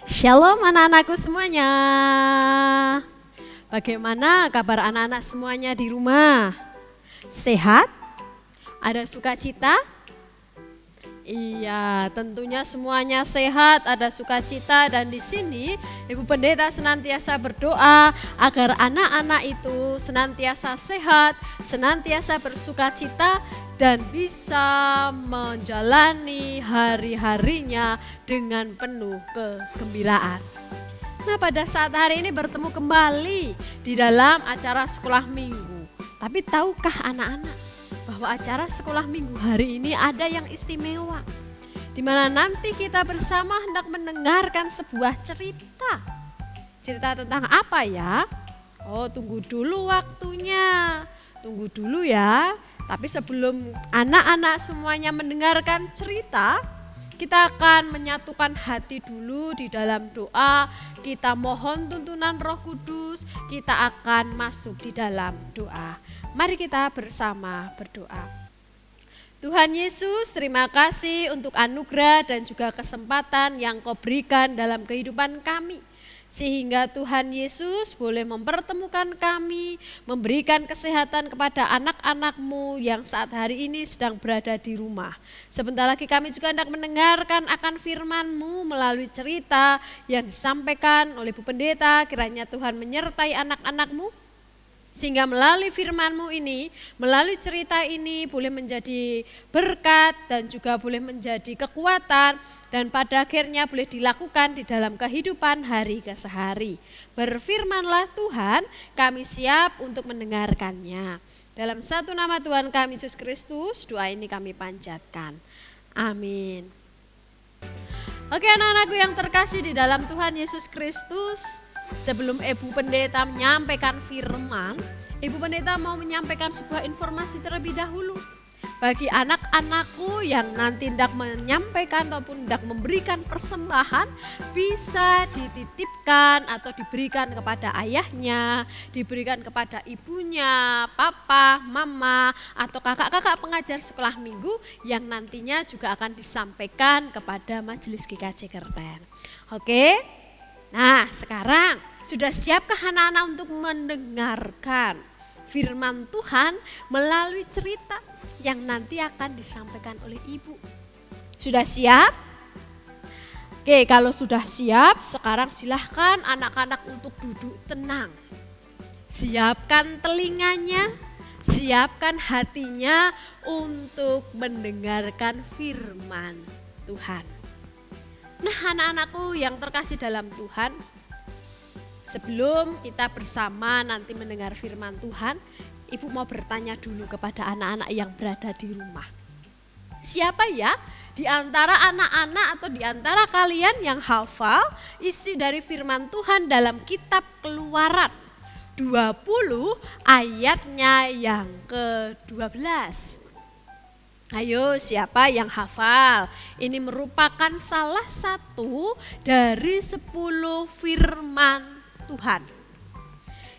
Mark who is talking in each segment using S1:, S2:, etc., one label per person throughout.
S1: Shalom anak-anakku semuanya. Bagaimana kabar anak-anak semuanya di rumah? Sehat? Ada sukacita? Iya, tentunya semuanya sehat, ada sukacita, dan di sini Ibu Pendeta senantiasa berdoa agar anak-anak itu senantiasa sehat, senantiasa bersukacita dan bisa menjalani hari-harinya dengan penuh kegembiraan. Nah, pada saat hari ini bertemu kembali di dalam acara sekolah minggu. Tapi tahukah anak-anak bahwa acara sekolah minggu hari ini ada yang istimewa, di mana nanti kita bersama hendak mendengarkan sebuah cerita. Cerita tentang apa ya? Oh, tunggu dulu waktunya. Tunggu dulu ya. Tapi sebelum anak-anak semuanya mendengarkan cerita, kita akan menyatukan hati dulu di dalam doa. Kita mohon tuntunan Roh Kudus, kita akan masuk di dalam doa. Mari kita bersama berdoa. Tuhan Yesus, terima kasih untuk anugerah dan juga kesempatan yang Kau berikan dalam kehidupan kami. Sehingga Tuhan Yesus boleh mempertemukan kami, memberikan kesehatan kepada anak-anak-Mu yang saat hari ini sedang berada di rumah. Sebentar lagi kami juga hendak mendengarkan akan firman-Mu melalui cerita yang disampaikan oleh Bu Pendeta. Kiranya Tuhan menyertai anak-anak-Mu, sehingga melalui firman-Mu ini, melalui cerita ini boleh menjadi berkat dan juga boleh menjadi kekuatan dan pada akhirnya boleh dilakukan di dalam kehidupan hari ke hari. Berfirmanlah Tuhan, kami siap untuk mendengarkannya. Dalam satu nama Tuhan kami Yesus Kristus, doa ini kami panjatkan. Amin. Oke anak-anakku yang terkasih di dalam Tuhan Yesus Kristus, sebelum Ibu Pendeta menyampaikan firman, Ibu Pendeta mau menyampaikan sebuah informasi terlebih dahulu. Bagi anak-anakku yang nanti hendak menyampaikan ataupun hendak memberikan persembahan, bisa dititipkan atau diberikan kepada ayahnya, diberikan kepada ibunya, papa, mama, atau kakak-kakak pengajar sekolah minggu yang nantinya juga akan disampaikan kepada Majelis GKJ Kerten. Oke? Nah, sekarang sudah siapkah anak-anak untuk mendengarkan firman Tuhan melalui cerita yang nanti akan disampaikan oleh Ibu? Sudah siap? Oke, kalau sudah siap, sekarang silahkan anak-anak untuk duduk tenang. Siapkan telinganya, siapkan hatinya untuk mendengarkan firman Tuhan. Nah anak-anakku yang terkasih dalam Tuhan, sebelum kita bersama nanti mendengar firman Tuhan, Ibu mau bertanya dulu kepada anak-anak yang berada di rumah. Siapa ya di antara anak-anak atau di antara kalian yang hafal isi dari firman Tuhan dalam kitab Keluaran 20 ayatnya yang ke-12? Ayo, siapa yang hafal? Ini merupakan salah satu dari 10 firman Tuhan.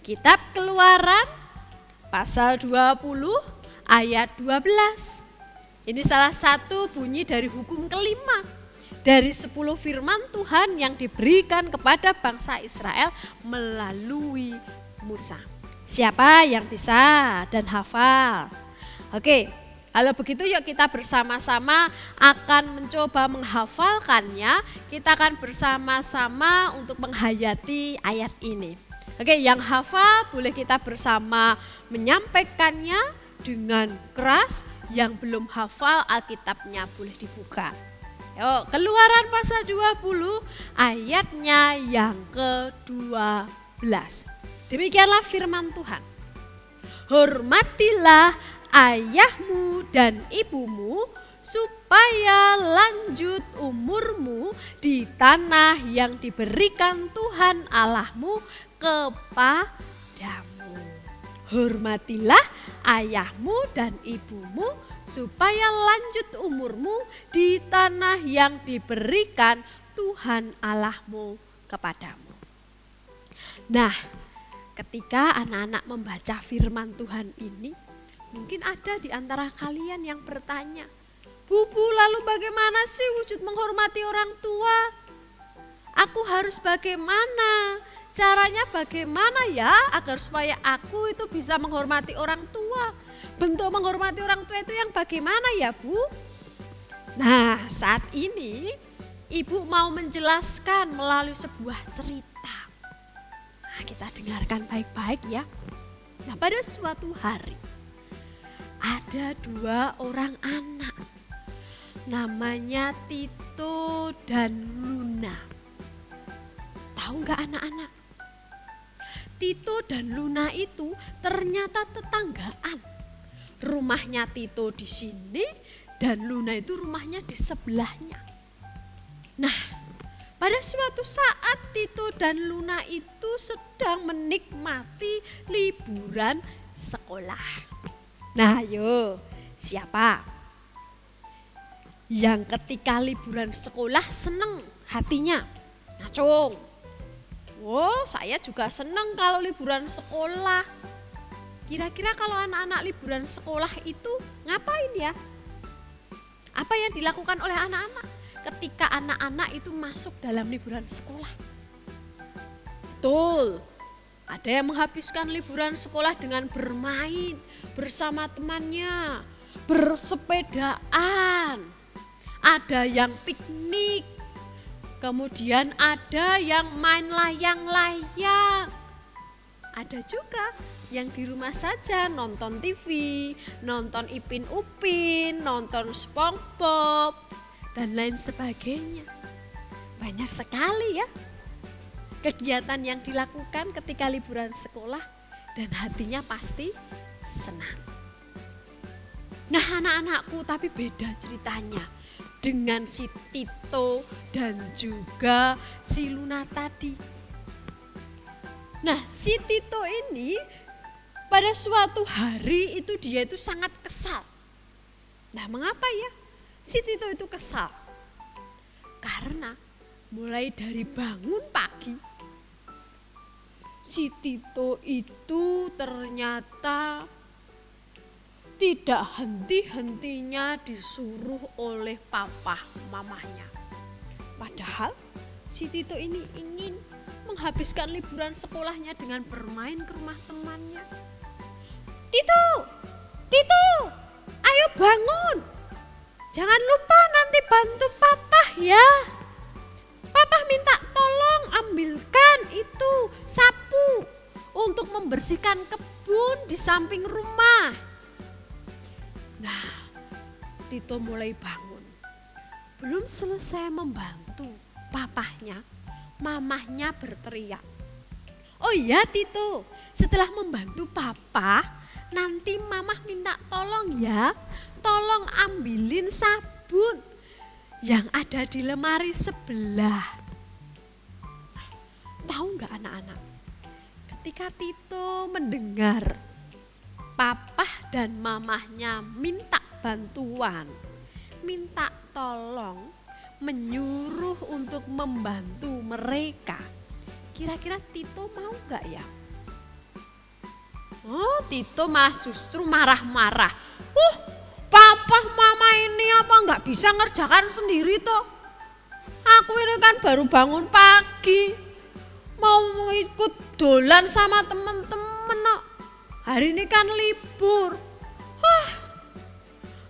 S1: Kitab Keluaran pasal 20 ayat 12. Ini salah satu bunyi dari hukum kelima dari 10 firman Tuhan yang diberikan kepada bangsa Israel melalui Musa. Siapa yang bisa dan hafal? Oke. Kalau begitu yuk kita bersama-sama akan mencoba menghafalkannya. Kita akan bersama-sama untuk menghayati ayat ini. Oke, yang hafal boleh kita bersama menyampaikannya dengan keras. Yang belum hafal Alkitabnya boleh dibuka. Yuk, Keluaran pasal 20 ayatnya yang ke-12. Demikianlah firman Tuhan. Hormatilah ayahmu dan ibumu supaya lanjut umurmu di tanah yang diberikan Tuhan Allahmu kepadamu. Hormatilah ayahmu dan ibumu supaya lanjut umurmu di tanah yang diberikan Tuhan Allahmu kepadamu. Nah, ketika anak-anak membaca firman Tuhan ini, mungkin ada di antara kalian yang bertanya, "Bu, lalu bagaimana sih wujud menghormati orang tua? Aku harus bagaimana? Caranya bagaimana ya agar supaya aku itu bisa menghormati orang tua? Bentuk menghormati orang tua itu yang bagaimana ya Bu? Nah, saat ini Ibu mau menjelaskan melalui sebuah cerita. Nah, kita dengarkan baik-baik ya. Nah, pada suatu hari ada 2 orang anak. Namanya Tito dan Luna. Tahu nggak anak-anak? Tito dan Luna itu ternyata tetanggaan. Rumahnya Tito di sini dan Luna itu rumahnya di sebelahnya. Nah, pada suatu saat Tito dan Luna itu sedang menikmati liburan sekolah. Nah, ayo, siapa yang ketika liburan sekolah seneng hatinya? Ngacung. Wow, saya juga seneng kalau liburan sekolah. Kira-kira kalau anak-anak liburan sekolah itu ngapain ya? Apa yang dilakukan oleh anak-anak ketika anak-anak itu masuk dalam liburan sekolah? Betul, ada yang menghabiskan liburan sekolah dengan bermain bersama temannya, bersepedaan, ada yang piknik, kemudian ada yang main layang-layang, ada juga yang di rumah saja nonton TV, nonton Ipin Upin, nonton SpongeBob, dan lain sebagainya. Banyak sekali ya kegiatan yang dilakukan ketika liburan sekolah dan hatinya pasti senang. Nah anak-anakku, tapi beda ceritanya dengan si Tito dan juga si Luna tadi. Nah si Tito ini pada suatu hari itu dia itu sangat kesal. Nah mengapa ya si Tito itu kesal? Karena mulai dari bangun pagi si Tito itu ternyata tidak henti-hentinya disuruh oleh papa mamahnya. Padahal si Tito ini ingin menghabiskan liburan sekolahnya dengan bermain ke rumah temannya. Tito, ayo bangun. Jangan lupa nanti bantu papa ya. Papa minta tolong ambilkan itu sapu untuk membersihkan kebun di samping rumah. Nah, Tito mulai bangun. Belum selesai membantu papahnya, mamahnya berteriak. Oh iya Tito, setelah membantu papa, nanti mamah minta tolong ya. Tolong ambilin sabun yang ada di lemari sebelah. Tahu nggak anak-anak? Ketika Tito mendengar papah dan mamahnya minta bantuan, minta tolong, menyuruh untuk membantu mereka, kira-kira Tito mau nggak ya? Oh, Tito malah justru marah-marah. Papa mama ini apa nggak bisa ngerjakan sendiri toh? Aku ini kan baru bangun pagi, mau ikut dolan sama temen-temen. Hari ini kan libur.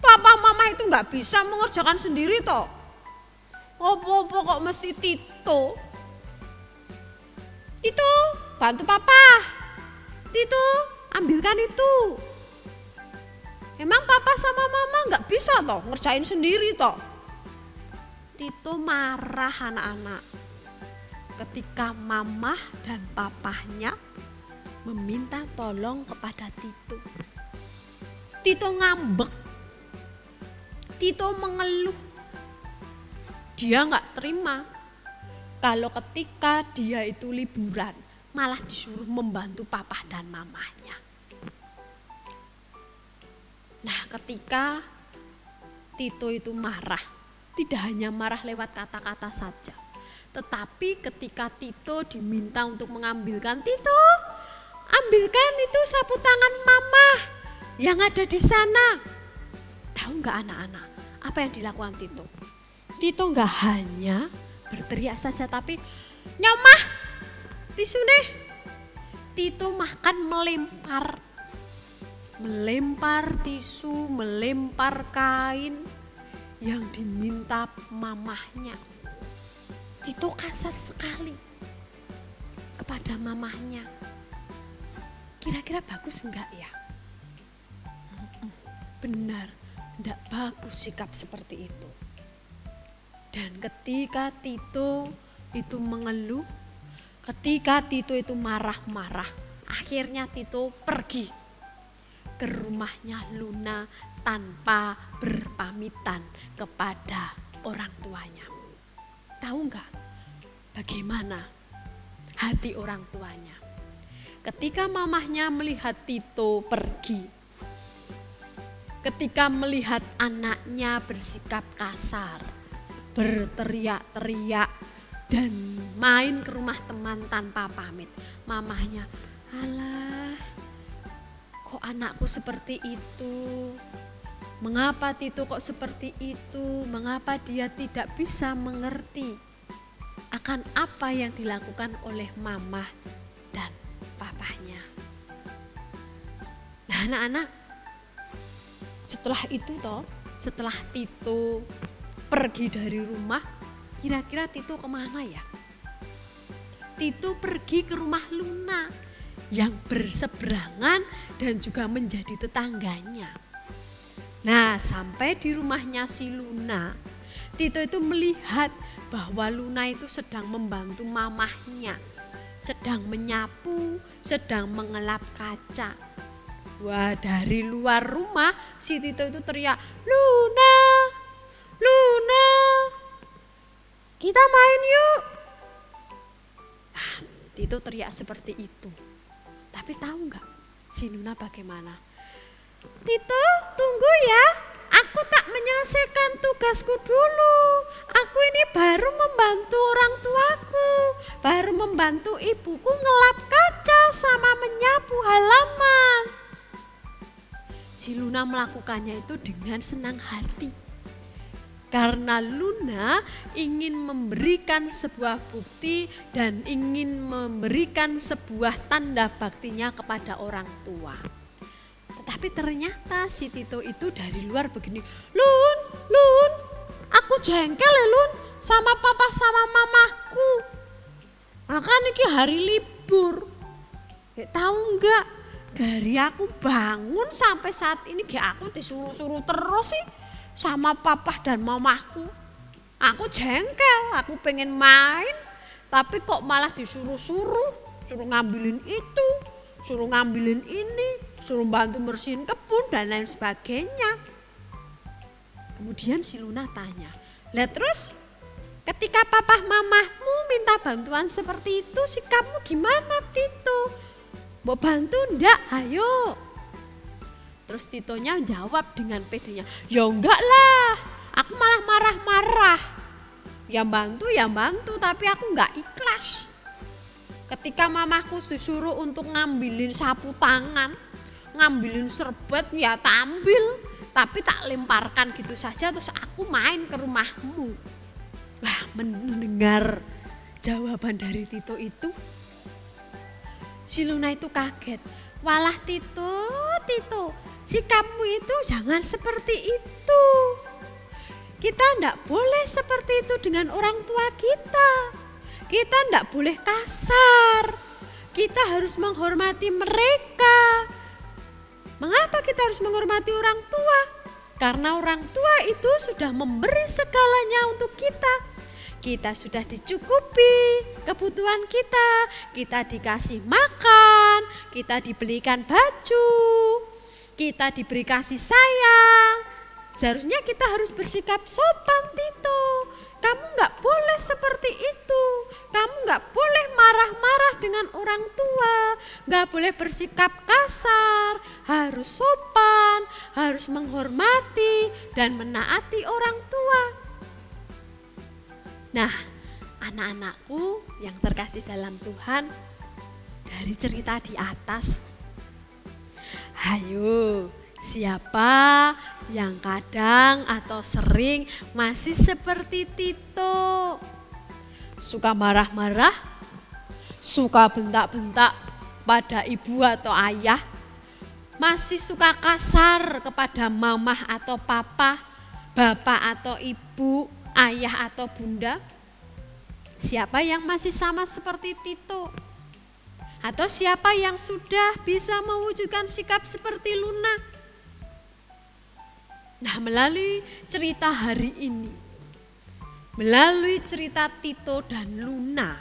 S1: Papa mama itu nggak bisa mengerjakan sendiri toh? Apa-apa kok mesti Tito? Tito, bantu papa. Tito, ambilkan itu. Emang papa sama mama nggak bisa toh ngerjain sendiri toh? Tito marah anak-anak ketika mamah dan papahnya meminta tolong kepada Tito. Tito ngambek, Tito mengeluh. Dia nggak terima kalau ketika dia itu liburan malah disuruh membantu papah dan mamahnya. Nah ketika Tito itu marah, tidak hanya marah lewat kata-kata saja, tetapi ketika Tito diminta untuk mengambilkan, Tito ambilkan itu sapu tangan mama yang ada di sana. Tahu nggak anak-anak apa yang dilakukan Tito? Tito nggak hanya berteriak saja, tapi Nyomah tisu nih. Tito makan melempar tisu, melempar kain yang diminta mamahnya. Tito kasar sekali kepada mamahnya. Kira-kira bagus enggak ya? Benar, enggak bagus sikap seperti itu. Dan ketika Tito itu mengeluh, ketika Tito itu marah-marah, akhirnya Tito pergi ke rumahnya Luna tanpa berpamitan kepada orang tuanya. Tahu enggak bagaimana hati orang tuanya? Ketika mamahnya melihat Tito pergi, ketika melihat anaknya bersikap kasar, berteriak-teriak, dan main ke rumah teman tanpa pamit, mamahnya, alah, kok anakku seperti itu? Mengapa Tito kok seperti itu? Mengapa dia tidak bisa mengerti akan apa yang dilakukan oleh mamah dan papahnya? Nah anak-anak, setelah itu setelah Tito pergi dari rumah, kira-kira Tito kemana ya? Tito pergi ke rumah Luna yang berseberangan dan juga menjadi tetangganya. Nah, sampai di rumahnya si Luna, Tito itu melihat bahwa Luna itu sedang membantu mamahnya, sedang menyapu, sedang mengelap kaca. Wah, dari luar rumah si Tito itu teriak, Luna, Luna, kita main yuk. Nah, Tito teriak seperti itu. Tapi tahu nggak si Luna bagaimana? Tito, tunggu ya, aku tak menyelesaikan tugasku dulu. Aku ini baru membantu orang tuaku, baru membantu ibuku ngelap kaca sama menyapu halaman. Si Luna melakukannya itu dengan senang hati. Karena Luna ingin memberikan sebuah bukti dan ingin memberikan sebuah tanda baktinya kepada orang tua. Tetapi ternyata si Tito itu dari luar begini, Lun, aku jengkel ya Lun sama papa sama mamaku. Maka niki hari libur. Tahu enggak, dari aku bangun sampai saat ini aku disuruh-suruh terus sih sama papa dan mamaku. Aku jengkel, aku pengen main, tapi kok malah disuruh-suruh, suruh ngambilin itu, suruh ngambilin ini, suruh bantu bersihin kebun dan lain sebagainya. Kemudian si Luna tanya, lah terus ketika papa mamahmu minta bantuan seperti itu, sikapmu gimana Tito? Mau bantu ndak? Ayo. Terus Titonya jawab dengan pedenya, ya enggak lah, aku malah marah-marah. Ya bantu, tapi aku enggak ikhlas. Ketika mamahku disuruh untuk ngambilin sapu tangan, ngambilin serbet, ya tampil. Tapi tak lemparkan gitu saja, terus aku main ke rumahmu. Wah, mendengar jawaban dari Tito itu, si Luna itu kaget. Walah Tito, sikapmu itu jangan seperti itu. Kita enggak boleh seperti itu dengan orang tua kita. Kita enggak boleh kasar. Kita harus menghormati mereka. Mengapa kita harus menghormati orang tua? Karena orang tua itu sudah memberi segalanya untuk kita. Kita sudah dicukupi kebutuhan kita dikasih makan, kita dibelikan baju, kita diberi kasih sayang. Seharusnya kita harus bersikap sopan Tito. Kamu gak boleh seperti itu. Kamu gak boleh marah-marah dengan orang tua. Gak boleh bersikap kasar. Harus sopan, harus menghormati dan menaati orang tua. Nah, anak-anakku yang terkasih dalam Tuhan, dari cerita di atas, hayo, siapa yang kadang atau sering masih seperti Tito? suka marah-marah, suka bentak-bentak pada ibu atau ayah, masih suka kasar kepada mamah atau papa, bapak atau ibu, ayah atau bunda? Siapa yang masih sama seperti Tito? Atau siapa yang sudah bisa mewujudkan sikap seperti Luna? Nah, melalui cerita hari ini, melalui cerita Tito dan Luna,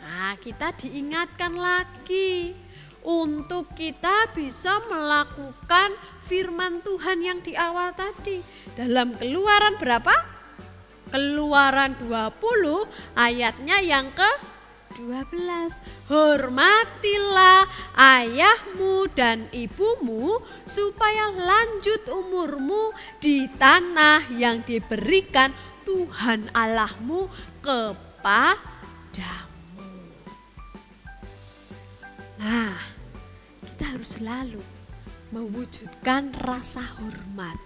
S1: nah, kita diingatkan lagi untuk kita bisa melakukan firman Tuhan yang di awal tadi. Dalam Keluaran berapa? Keluaran 20 ayatnya yang ke-12. Hormatilah ayahmu dan ibumu supaya lanjut umurmu di tanah yang diberikan Tuhan Allahmu kepadamu. Nah, kita harus selalu mewujudkan rasa hormat.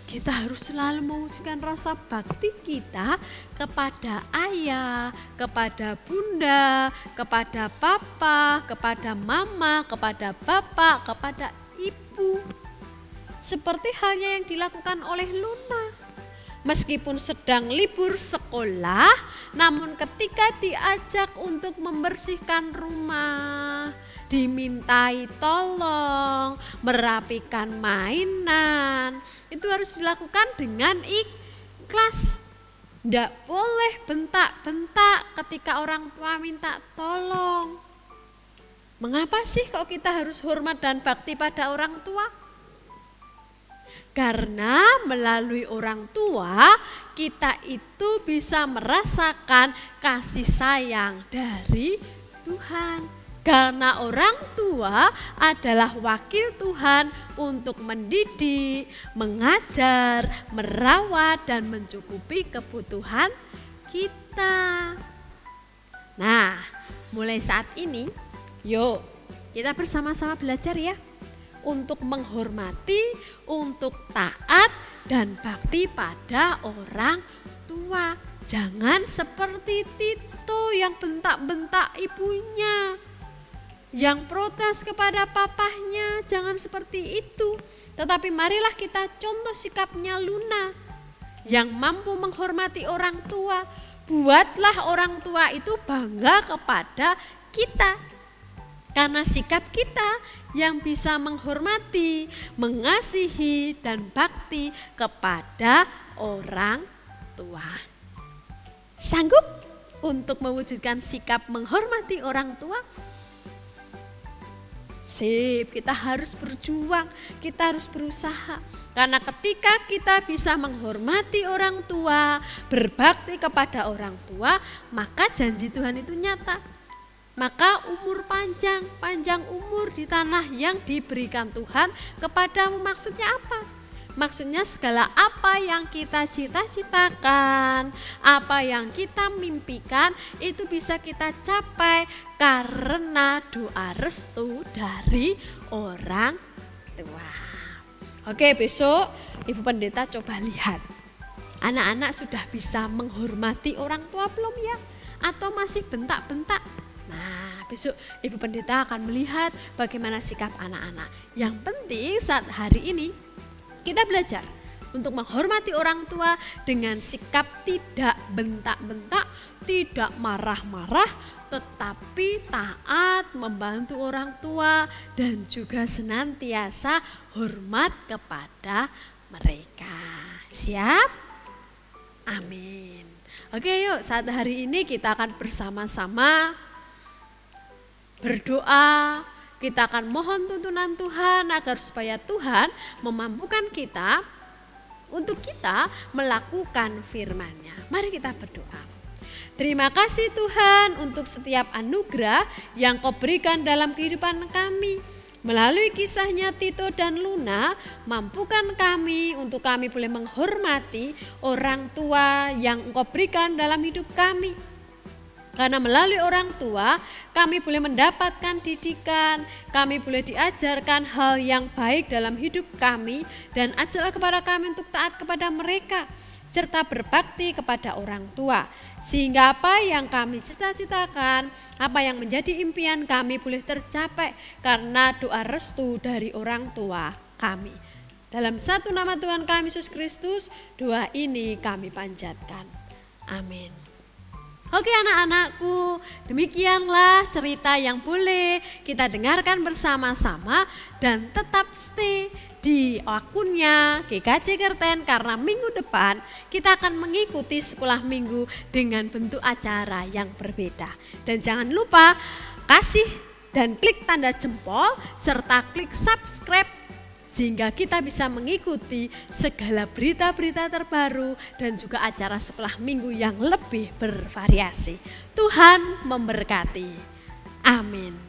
S1: Kita harus selalu mewujudkan rasa bakti kita kepada ayah, kepada bunda, kepada papa, kepada mama, kepada bapak, kepada ibu. Seperti halnya yang dilakukan oleh Luna. Meskipun sedang libur sekolah, namun ketika diajak untuk membersihkan rumah, dimintai tolong, merapikan mainan, itu harus dilakukan dengan ikhlas. Tidak boleh bentak-bentak ketika orang tua minta tolong. Mengapa sih kok kita harus hormat dan bakti pada orang tua? Karena melalui orang tua kita itu bisa merasakan kasih sayang dari Tuhan. Karena orang tua adalah wakil Tuhan untuk mendidik, mengajar, merawat dan mencukupi kebutuhan kita. Nah, mulai saat ini yuk kita bersama-sama belajar ya. Untuk menghormati, untuk taat dan bakti pada orang tua. Jangan seperti Tito yang bentak-bentak ibunya, yang protes kepada papahnya, jangan seperti itu. Tetapi marilah kita contoh sikapnya Luna yang mampu menghormati orang tua. Buatlah orang tua itu bangga kepada kita. Karena sikap kita yang bisa menghormati, mengasihi, dan bakti kepada orang tua. Sanggup untuk mewujudkan sikap menghormati orang tua? Sip, kita harus berjuang, kita harus berusaha. Karena ketika kita bisa menghormati orang tua, berbakti kepada orang tua, maka janji Tuhan itu nyata. Maka umur panjang umur di tanah yang diberikan Tuhan kepadamu. Maksudnya apa? Maksudnya segala apa yang kita cita-citakan, apa yang kita mimpikan itu bisa kita capai karena doa restu dari orang tua. Oke, besok Ibu Pendeta coba lihat. Anak-anak sudah bisa menghormati orang tua belum ya? Atau masih bentak-bentak? Nah, besok Ibu Pendeta akan melihat bagaimana sikap anak-anak. Yang penting saat hari ini kita belajar untuk menghormati orang tua dengan sikap tidak bentak-bentak, tidak marah-marah, tetapi taat, membantu orang tua dan juga senantiasa hormat kepada mereka. Siap? Amin. Oke, yuk saat hari ini kita akan bersama-sama berdoa, kita akan mohon tuntunan Tuhan agar supaya Tuhan memampukan kita untuk kita melakukan firman-Nya. Mari kita berdoa. Terima kasih Tuhan untuk setiap anugerah yang Kau berikan dalam kehidupan kami. Melalui kisahnya Tito dan Luna, mampukan kami untuk kami boleh menghormati orang tua yang Engkau berikan dalam hidup kami. Karena melalui orang tua kami boleh mendapatkan didikan, kami boleh diajarkan hal yang baik dalam hidup kami dan ajarlah kepada kami untuk taat kepada mereka. serta berbakti kepada orang tua. Sehingga apa yang kami cita-citakan, apa yang menjadi impian kami boleh tercapai karena doa restu dari orang tua kami. Dalam satu nama Tuhan kami Yesus Kristus, doa ini kami panjatkan. Amin. Oke anak-anakku, demikianlah cerita yang boleh kita dengarkan bersama-sama dan tetap stay di akunnya GKJ Kerten karena minggu depan kita akan mengikuti sekolah minggu dengan bentuk acara yang berbeda. Dan jangan lupa kasih dan klik tanda jempol serta klik subscribe sehingga kita bisa mengikuti segala berita-berita terbaru dan juga acara sekolah minggu yang lebih bervariasi. Tuhan memberkati. Amin.